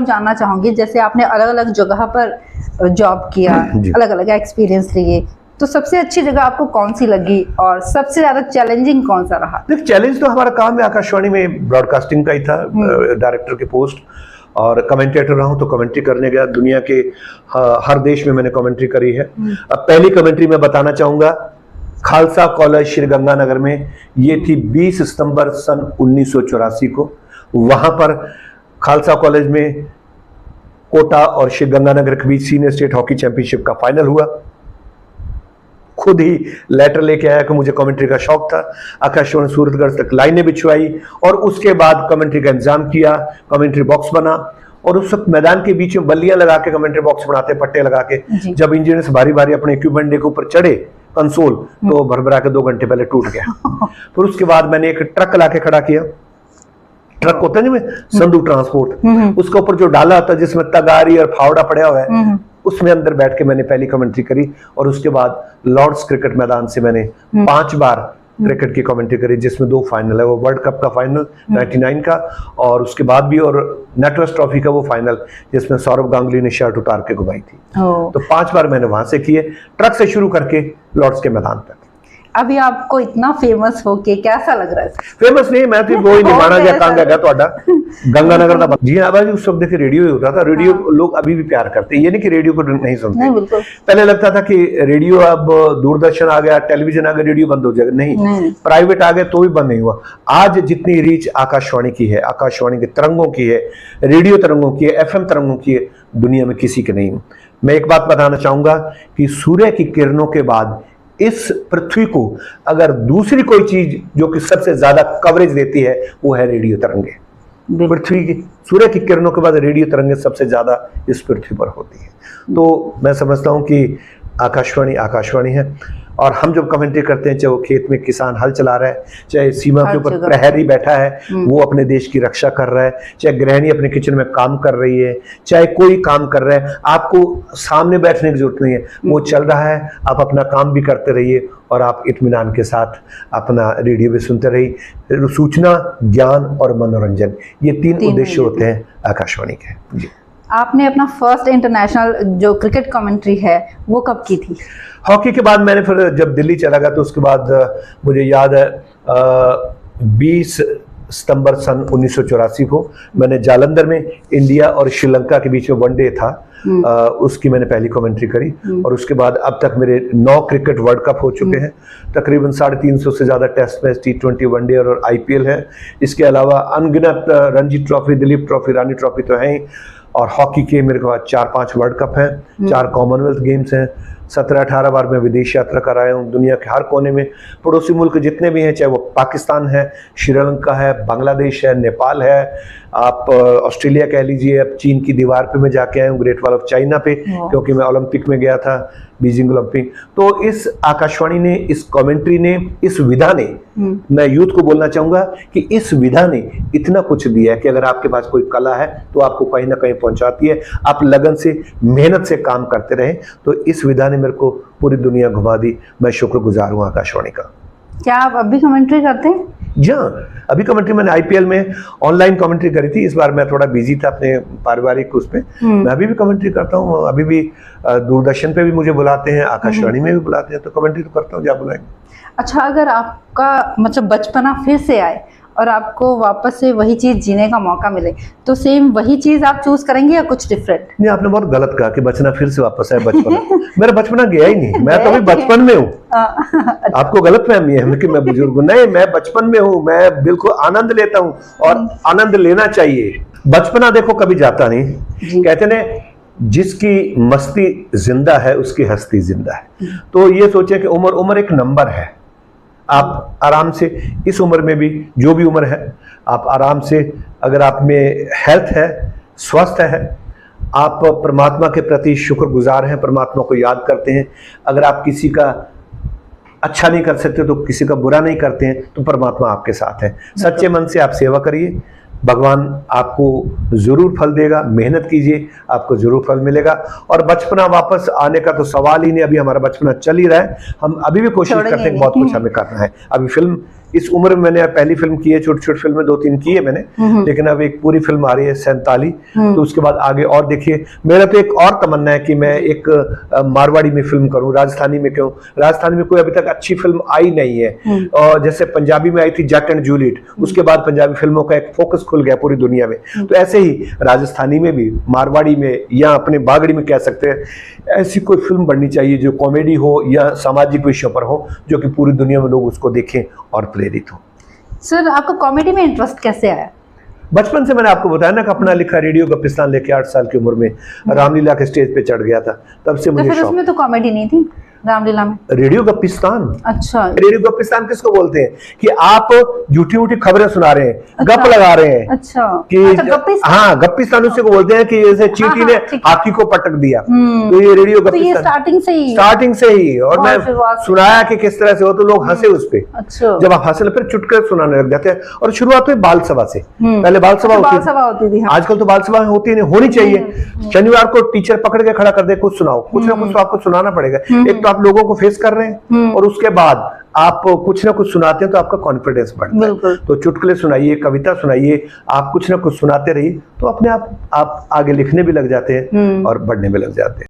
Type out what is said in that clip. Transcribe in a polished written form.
जानना चाहूंगी, जैसे आपने अलग अलग जगह पर जॉब किया, अलग अलग एक्सपीरियंस लिए, तो सबसे अच्छी जगह आपको कौन सी लगी और सबसे ज्यादा चैलेंजिंग कौन सा रहा? देख, चैलेंज तो हमारा काम है आकाशवाणी में ब्रॉडकास्टिंग का ही था, डायरेक्टर के पोस्ट, और कमेंटेटर रहा हूं तो कमेंट्री करने गया। दुनिया के हर देश में मैंने कमेंट्री करी है। अब पहली कमेंट्री मैं बताना चाहूंगा खालसा कॉलेज श्रीगंगानगर में, ये थी 20 सितंबर सन 1984 को। वहां पर खालसा कॉलेज में कोटा और श्रीगंगानगर के बीच सीनियर स्टेट हॉकी चैंपियनशिप का फाइनल हुआ। खुद ही लेटर लेके आया कि मुझे कमेंट्री का शौक था। आकाशवाणी सूरतगढ़ तक लाइनें बिछवाई और उसके बाद कमेंट्री का इंतजाम किया, कमेंट्री बॉक्स बना, और उस वक्त मैदान के बीच में बल्लियां लगा के कमेंट्री बॉक्स बनाते, पट्टे लगा के। जब इंजीनियर्स भारी भारी अपने इक्विपमेंट के ऊपर चढ़े कंसोल, तो भरभरा के 2 घंटे पहले टूट गया। फिर उसके बाद मैंने एक ट्रक ला के खड़ा किया। ट्रक होता है ना, संधू ट्रांसपोर्ट, उसके ऊपर जो डाला होता है जिसमें तगारी और फावड़ा पड़ा हुआ है, उसमें अंदर बैठ के मैंने पहली कमेंट्री करी। और उसके बाद लॉर्ड्स क्रिकेट मैदान से मैंने 5 बार क्रिकेट की कमेंट्री करी, जिसमें 2 फाइनल है, वो वर्ल्ड कप का फाइनल 99 का, और उसके बाद भी और नेटवर्स ट्रॉफी का वो फाइनल जिसमें सौरभ गांगुली ने शर्ट उतार के घुमाई थी। तो 5 बार मैंने वहां से किए, ट्रक से शुरू करके लॉर्ड्स के मैदान तक। अभी आपको इतना फेमस होके कैसा लग रहा है? फेमस नहीं, मैं तो वो ही नहीं माना जा कांगा गया तो गंगानगर का। जी हाँ भाई, उस वक्त देखिए रेडियो ही होता था। रेडियो लोग अभी भी प्यार करते हैं, ये नहीं कि रेडियो को नहीं सुनते। पहले लगता था कि रेडियो, अब दूरदर्शन आ गया, टेलीविजन आ गया, रेडियो बंद हो जाएगा। नहीं, प्राइवेट आ गए तो भी बंद नहीं हुआ। आज जितनी रीच आकाशवाणी की है, आकाशवाणी के तरंगों की है, रेडियो तरंगों की है, FM तरंगों की है, दुनिया में किसी की नहीं। मैं एक बात बताना चाहूंगा कि सूर्य की किरणों के बाद इस पृथ्वी को अगर दूसरी कोई चीज जो कि सबसे ज्यादा कवरेज देती है, वो है रेडियो तरंगे। पृथ्वी की सूर्य की किरणों के बाद रेडियो तरंगे सबसे ज्यादा इस पृथ्वी पर होती है। तो मैं समझता हूं कि आकाशवाणी आकाशवाणी है। और हम जब कमेंट्री करते हैं, चाहे वो खेत में किसान हल चला रहा है, चाहे सीमा के ऊपर प्रहरी बैठा है वो अपने देश की रक्षा कर रहा है, चाहे गृहिणी अपने किचन में काम कर रही है, चाहे कोई काम कर रहा है, आपको सामने बैठने की जरूरत नहीं है, वो चल रहा है, आप अपना काम भी करते रहिए और आप इत्मीनान के साथ अपना रेडियो भी सुनते रहिए। सूचना, ज्ञान और मनोरंजन, ये 3 उद्देश्य होते हैं आकाशवाणी के। जी। आपने अपना फर्स्ट इंटरनेशनल जो क्रिकेट कमेंट्री है वो कब की थी? हॉकी के बाद मैंने फिर जब दिल्ली चला गया तो उसके बाद मुझे याद है 20 सितंबर सन 1984 को मैंने जालंधर में इंडिया और श्रीलंका के बीच में वनडे था, उसकी मैंने पहली कमेंट्री करी। और उसके बाद अब तक मेरे 9 क्रिकेट वर्ल्ड कप हो चुके हैं, तकरीबन 350 से ज्यादा टेस्ट मैच, T20 वनडे और IPL है। इसके अलावा अनगिनत रणजी ट्रॉफी, दिलीप ट्रॉफी, रानी ट्रॉफी तो है ही। और हॉकी के मेरे पास 4-5 वर्ल्ड कप हैं, 4 कॉमनवेल्थ गेम्स हैं, 17-18 बार मैं विदेश यात्रा कर आया हूँ। दुनिया के हर कोने में पड़ोसी मुल्क जितने भी हैं, चाहे वो पाकिस्तान है, श्रीलंका है, बांग्लादेश है, नेपाल है, आप ऑस्ट्रेलिया कह लीजिए, अब चीन की दीवार पे मैं जाके आया हूँ, ग्रेट वॉल ऑफ चाइना पे, क्योंकि मैं ओलंपिक में गया था, बीजिंग ओलंपिक। तो इस आकाशवाणी ने, इस कमेंट्री ने, इस विधा ने, मैं यूथ को बोलना चाहूंगा कि इस विधा ने इतना कुछ दिया है कि अगर आपके पास कोई कला है तो आपको कहीं ना कहीं पहुंचाती है। आप लगन से, मेहनत से काम करते रहे, तो इस विधा ने मेरे को पूरी दुनिया घुमा दी। मैं शुक्रगुजार हूँ आकाशवाणी का। क्या आप अभी कमेंट्री करते हैं? जी हाँ, अभी कमेंट्री मैंने IPL में ऑनलाइन कमेंट्री करी थी। इस बार मैं थोड़ा बिजी था अपने पारिवारिक उसमें। मैं अभी भी कमेंट्री करता हूँ, अभी भी दूरदर्शन पे भी मुझे बुलाते हैं, आकाशवाणी में भी बुलाते हैं, तो कमेंट्री तो करता हूँ जब बुलाएंगे। अच्छा, अगर आपका मतलब बचपना फिर से आए और आपको वापस से वही चीज जीने का मौका मिले, तो सेम वही चीज आप चूज करेंगे या कुछ डिफरेंट? नहीं, आपने बहुत गलत कहा कि बचपना फिर से वापस आए। बचपना मेरा बचपना गया ही नहीं, मैं तो अभी बचपन में हूँ। आपको गलतफहमी है कि मैं बुजुर्ग हूँ, नहीं, मैं बचपन में हूँ, मैं बिल्कुल आनंद लेता हूँ और आनंद लेना चाहिए। बचपना देखो कभी जाता नहीं, कहते ने जिसकी मस्ती जिंदा है उसकी हस्ती जिंदा है। तो ये सोचे कि उम्र एक नंबर है, आप आराम से इस उम्र में भी, जो भी उम्र है, आप आराम से, अगर आप में हेल्थ है, स्वस्थ है, आप परमात्मा के प्रति शुक्रगुजार हैं, परमात्मा को याद करते हैं, अगर आप किसी का अच्छा नहीं कर सकते तो किसी का बुरा नहीं करते हैं, तो परमात्मा आपके साथ है। सच्चे मन से आप सेवा करिए, भगवान आपको जरूर फल देगा। मेहनत कीजिए, आपको जरूर फल मिलेगा। और बचपना वापस आने का तो सवाल ही नहीं, अभी हमारा बचपना चल ही रहा है, हम अभी भी कोशिश करते हैं, बहुत कुछ हमें करना है। अभी फिल्म इस उम्र में मैंने पहली फिल्म की है, छोटी छोटी फिल्में 2-3 की है मैंने, लेकिन अब एक पूरी फिल्म आ रही है 47, तो उसके बाद आगे और देखिए। मेरा तो एक और तमन्ना है कि मैं एक मारवाड़ी में फिल्म करूं, राजस्थानी में क्यों, राजस्थानी में कोई अभी तक अच्छी फिल्म आई नहीं है। और जैसे पंजाबी में आई थी जट एंड जूलियट, उसके बाद पंजाबी फिल्मों का एक फोकस खुल गया पूरी दुनिया में, तो ऐसे ही राजस्थानी में भी, मारवाड़ी में या अपने बागड़ी में कह सकते हैं, ऐसी कोई फिल्म बननी चाहिए जो कॉमेडी हो या सामाजिक विषयों पर हो, जो कि पूरी दुनिया में लोग उसको देखें और प्रेरित हो। सर आपको कॉमेडी में इंटरेस्ट कैसे आया? बचपन से मैंने आपको बताया ना कि अपना लिखा रेडियो गप्पिस्तान लेके 8 साल की उम्र में रामलीला के स्टेज पे चढ़ गया था, तब से तो मुझे फिर उसमें तो कॉमेडी नहीं थी रामलीला में? रेडियो गप्पिस्तान, अच्छा, रेडियो गप्पिस्तान किसको बोलते हैं कि आप झूठी मूठी खबरें सुना रहे हैं, अच्छा, गप लगा रहे हैं। अच्छा कि अच्छा, गप्पिस्तान। हाँ, गप्पिस्तान उसी को बोलते हैं कि जैसे चींटी ने ठीक है। हाथी को पटक दिया, तो ये रेडियो तो ये गप्पिस्तान स्टार्टिंग से ही और बहुत मैं शुरुआत से। सुनाया कि किस तरह से हो, तो लोग हंसे उस पे। अच्छा, जब आप हंसने फिर चुटकुले सुनाने लग जाते हैं। और शुरुआत हुई बाल सभा से, पहले बाल सभा होती थी। आजकल तो बाल सभा होती नहीं, होनी चाहिए। शनिवार को टीचर पकड़ के खड़ा कर दे, कुछ सुनाओ, कुछ ना कुछ तो आपको सुनाना पड़ेगा। एक तो आप लोगों को फेस कर रहे हैं, और उसके बाद आप कुछ ना कुछ सुनाते हैं तो आपका कॉन्फिडेंस बढ़ता है। तो चुटकुले सुनाइए, कविता सुनाइए, आप कुछ ना कुछ सुनाते रहिए, तो अपने आप आगे लिखने भी लग जाते हैं और बढ़ने भी लग जाते हैं।